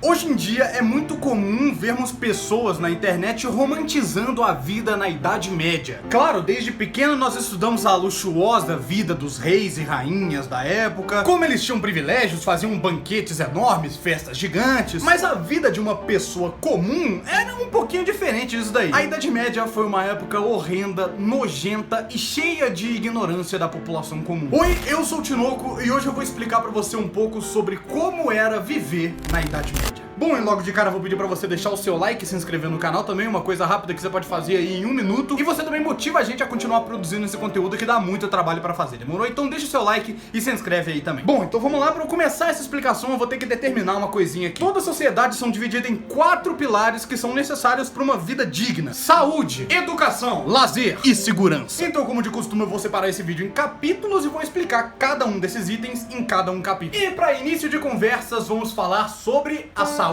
Hoje em dia é muito comum vermos pessoas na internet romantizando a vida na Idade Média. Claro, desde pequeno nós estudamos a luxuosa vida dos reis e rainhas da época, como eles tinham privilégios, faziam banquetes enormes, festas gigantes, mas a vida de uma pessoa comum era um pouquinho diferente disso daí. A Idade Média foi uma época horrenda, nojenta e cheia de ignorância da população comum. Oi, eu sou o Tinoco e hoje eu vou explicar pra você um pouco sobre como era viver na Idade Média. Bom, e logo de cara eu vou pedir pra você deixar o seu like e se inscrever no canal também, uma coisa rápida que você pode fazer aí em 1 minuto. E você também motiva a gente a continuar produzindo esse conteúdo que dá muito trabalho pra fazer, demorou? Então deixa o seu like e se inscreve aí também. Bom, então vamos lá, pra eu começar essa explicação eu vou ter que determinar uma coisinha aqui. Todas as sociedades são divididas em 4 pilares que são necessários pra uma vida digna: saúde, educação, lazer e segurança. Então, como de costume, eu vou separar esse vídeo em capítulos e vou explicar cada um desses itens em cada um capítulo. E pra início de conversas, vamos falar sobre a saúde.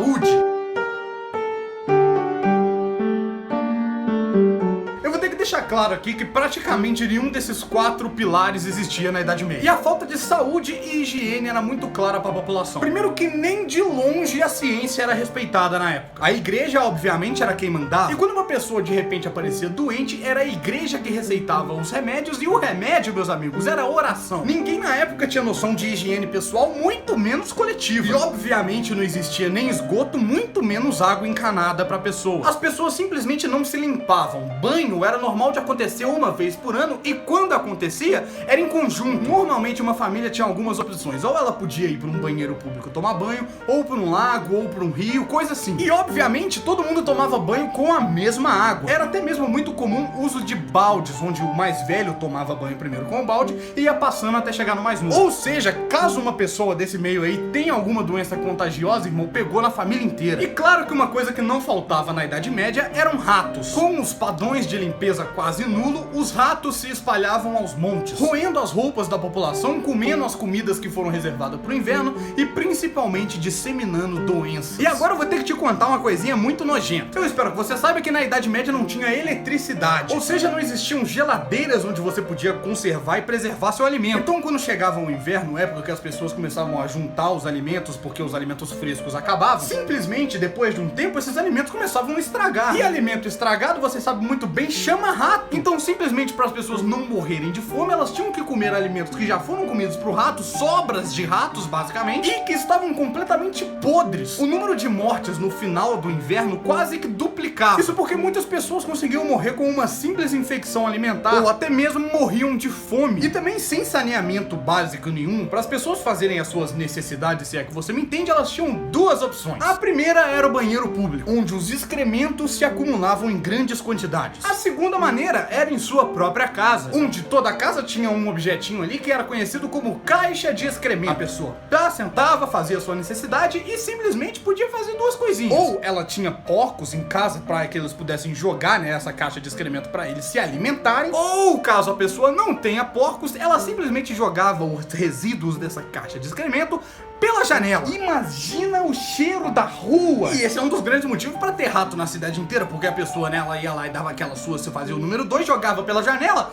Deixar claro aqui que praticamente nenhum desses 4 pilares existia na Idade Média. E a falta de saúde e higiene era muito clara para a população. Primeiro que nem de longe a ciência era respeitada na época. A igreja, obviamente, era quem mandava. E quando uma pessoa de repente aparecia doente, era a igreja que receitava os remédios. E o remédio, meus amigos, era oração. Ninguém na época tinha noção de higiene pessoal, muito menos coletiva. E obviamente não existia nem esgoto, muito menos água encanada para pessoa. As pessoas simplesmente não se limpavam. Banho era normal de acontecer uma vez por ano e quando acontecia era em conjunto. Normalmente uma família tinha algumas opções, ou ela podia ir para um banheiro público tomar banho, ou para um lago, ou para um rio, coisa assim. E obviamente todo mundo tomava banho com a mesma água. Era até mesmo muito comum o uso de baldes, onde o mais velho tomava banho primeiro com o balde e ia passando até chegar no mais novo. Ou seja, caso uma pessoa desse meio aí tenha alguma doença contagiosa, irmão, pegou na família inteira. E claro que uma coisa que não faltava na Idade Média eram ratos. Com os padrões de limpeza quase nulo, os ratos se espalhavam aos montes, roendo as roupas da população, comendo as comidas que foram reservadas para o inverno e principalmente disseminando doenças. E agora eu vou ter que te contar uma coisinha muito nojenta. Eu espero que você saiba que na Idade Média não tinha eletricidade, ou seja, não existiam geladeiras onde você podia conservar e preservar seu alimento. Então quando chegava o inverno, época que as pessoas começavam a juntar os alimentos porque os alimentos frescos acabavam, simplesmente depois de um tempo esses alimentos começavam a estragar. E alimento estragado, você sabe muito bem, chama rato. Então simplesmente para as pessoas não morrerem de fome, elas tinham que comer alimentos que já foram comidos por ratos, sobras de ratos basicamente, e que estavam completamente podres. O número de mortes no final do inverno quase que duplicava. Isso porque muitas pessoas conseguiam morrer com uma simples infecção alimentar, ou até mesmo morriam de fome. E também sem saneamento básico nenhum, para as pessoas fazerem as suas necessidades, se é que você me entende, elas tinham 2 opções. A primeira era o banheiro público, onde os excrementos se acumulavam em grandes quantidades. A segunda maneira era em sua própria casa, onde toda casa tinha um objetinho ali que era conhecido como caixa de excremento. A pessoa sentava, fazia sua necessidade e simplesmente podia fazer 2 coisinhas. Ou ela tinha porcos em casa para que eles pudessem jogar nessa caixa de excremento para eles se alimentarem, ou caso a pessoa não tenha porcos, ela simplesmente jogava os resíduos dessa caixa de excremento pela janela. Imagina o cheiro da rua! E esse é um dos grandes motivos para ter rato na cidade inteira, porque a pessoa, né, ela ia lá e dava aquela sua, você fazia o número 2, jogava pela janela.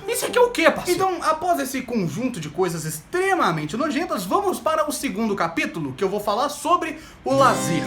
Isso aqui é o quê, parceiro? Então, após esse conjunto de coisas extremamente nojentas, vamos para o segundo capítulo, que eu vou falar sobre o lazer.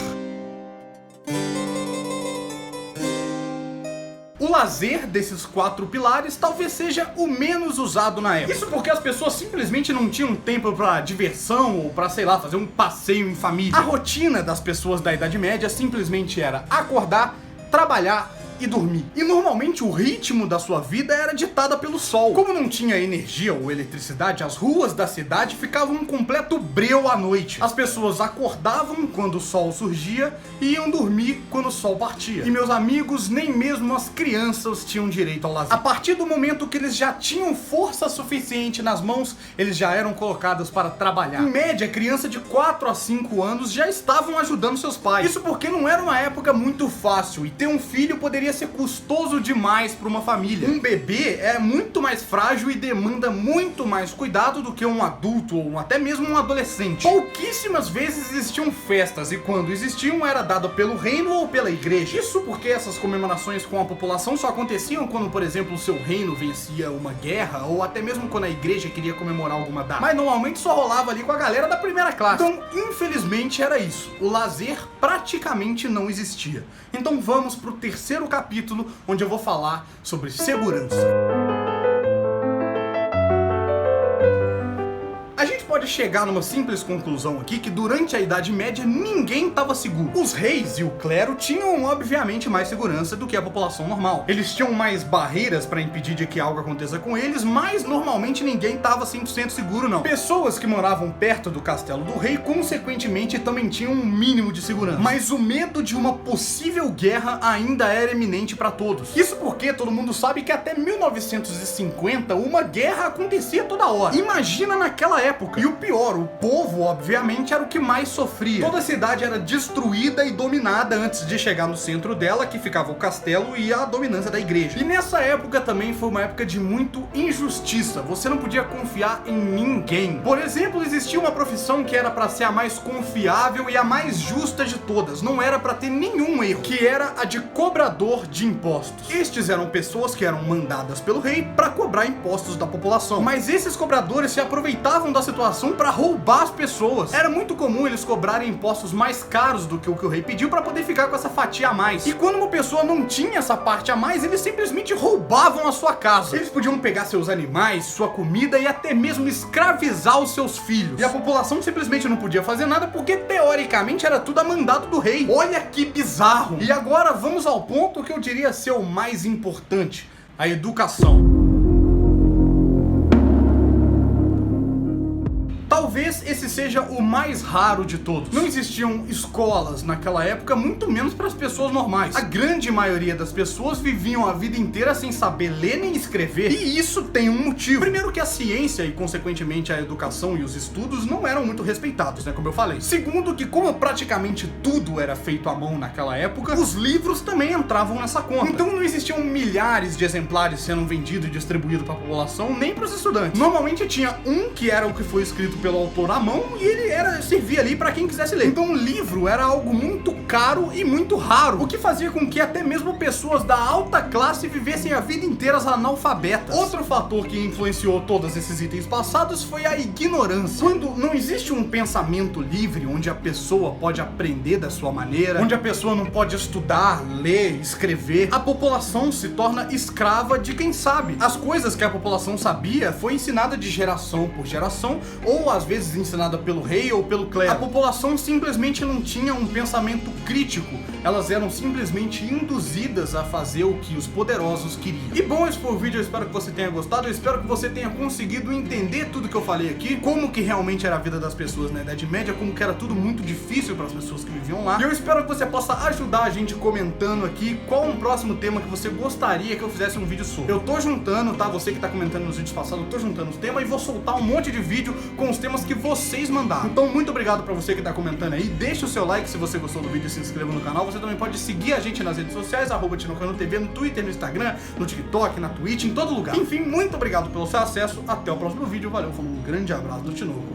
O lazer desses 4 pilares talvez seja o menos usado na época. Isso porque as pessoas simplesmente não tinham tempo pra diversão ou pra, sei lá, fazer um passeio em família. A rotina das pessoas da Idade Média simplesmente era acordar, trabalhar e dormir. E normalmente o ritmo da sua vida era ditada pelo sol. Como não tinha energia ou eletricidade, as ruas da cidade ficavam um completo breu à noite. As pessoas acordavam quando o sol surgia e iam dormir quando o sol partia. E meus amigos, nem mesmo as crianças tinham direito ao lazer. A partir do momento que eles já tinham força suficiente nas mãos, eles já eram colocados para trabalhar. Em média, criança de 4 a 5 anos já estavam ajudando seus pais. Isso porque não era uma época muito fácil e ter um filho poderia poderia ser custoso demais para uma família. Um bebê é muito mais frágil e demanda muito mais cuidado do que um adulto ou até mesmo um adolescente. Pouquíssimas vezes existiam festas e quando existiam era dado pelo reino ou pela igreja. Isso porque essas comemorações com a população só aconteciam quando, por exemplo, o seu reino vencia uma guerra ou até mesmo quando a igreja queria comemorar alguma data. Mas normalmente só rolava ali com a galera da primeira classe. Então, infelizmente era isso. O lazer praticamente não existia. Então vamos pro terceiro capítulo, onde eu vou falar sobre segurança. A gente pode chegar numa simples conclusão aqui que durante a Idade Média ninguém estava seguro. Os reis e o clero tinham obviamente mais segurança do que a população normal. Eles tinham mais barreiras para impedir de que algo aconteça com eles, mas normalmente ninguém estava 100% seguro não. Pessoas que moravam perto do castelo do rei consequentemente também tinham um mínimo de segurança. Mas o medo de uma possível guerra ainda era eminente para todos. Isso porque todo mundo sabe que até 1950 uma guerra acontecia toda hora. Imagina naquela época. E o pior, o povo, obviamente, era o que mais sofria. Toda a cidade era destruída e dominada antes de chegar no centro dela, que ficava o castelo e a dominância da igreja. E nessa época também foi uma época de muito injustiça. Você não podia confiar em ninguém. Por exemplo, existia uma profissão que era para ser a mais confiável e a mais justa de todas. Não era para ter nenhum erro, que era a de cobrador de impostos. Estes eram pessoas que eram mandadas pelo rei para cobrar impostos da população. Mas esses cobradores se aproveitavam da situação para roubar as pessoas. Era muito comum eles cobrarem impostos mais caros do que o rei pediu para poder ficar com essa fatia a mais. E quando uma pessoa não tinha essa parte a mais, eles simplesmente roubavam a sua casa. Eles podiam pegar seus animais, sua comida e até mesmo escravizar os seus filhos. E a população simplesmente não podia fazer nada porque teoricamente era tudo a mandato do rei. Olha que bizarro. E agora vamos ao ponto que eu diria ser o mais importante: a educação. Talvez esse seja o mais raro de todos. Não existiam escolas naquela época, muito menos para as pessoas normais. A grande maioria das pessoas viviam a vida inteira sem saber ler nem escrever. E isso tem um motivo. Primeiro que a ciência e consequentemente a educação e os estudos não eram muito respeitados, né, como eu falei. Segundo que como praticamente tudo era feito à mão naquela época, os livros também entravam nessa conta. Então não existiam milhares de exemplares sendo vendidos e distribuídos para a população, nem para os estudantes. Normalmente tinha um que era o que foi escrito pelo autor à mão e ele servia ali para quem quisesse ler. Então o livro era algo muito caro e muito raro, o que fazia com que até mesmo pessoas da alta classe vivessem a vida inteira analfabetas. Outro fator que influenciou todos esses itens passados foi a ignorância. Quando não existe um pensamento livre, onde a pessoa pode aprender da sua maneira, onde a pessoa não pode estudar, ler, escrever, a população se torna escrava de quem sabe. As coisas que a população sabia foi ensinada de geração por geração, ou às vezes ensinada pelo rei ou pelo clero. A população simplesmente não tinha um pensamento crítico, elas eram simplesmente induzidas a fazer o que os poderosos queriam. E bom, esse foi o vídeo, eu espero que você tenha gostado, eu espero que você tenha conseguido entender tudo que eu falei aqui, como que realmente era a vida das pessoas na Idade Média, como que era tudo muito difícil para as pessoas que viviam lá. E eu espero que você possa ajudar a gente comentando aqui qual um próximo tema que você gostaria que eu fizesse um vídeo sobre. Eu tô juntando, tá? Você que tá comentando nos vídeos passados, eu tô juntando os temas e vou soltar um monte de vídeo com os temas que vocês mandaram. Então muito obrigado pra você que tá comentando aí, deixa o seu like se você gostou do vídeo e se inscreva no canal. Você também pode seguir a gente nas redes sociais, @TinoCanoTV, no Twitter, no Instagram, no TikTok, na Twitch, em todo lugar. Enfim, muito obrigado pelo seu acesso, até o próximo vídeo, valeu, foi um grande abraço do Tinoco,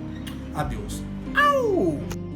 adeus. Au!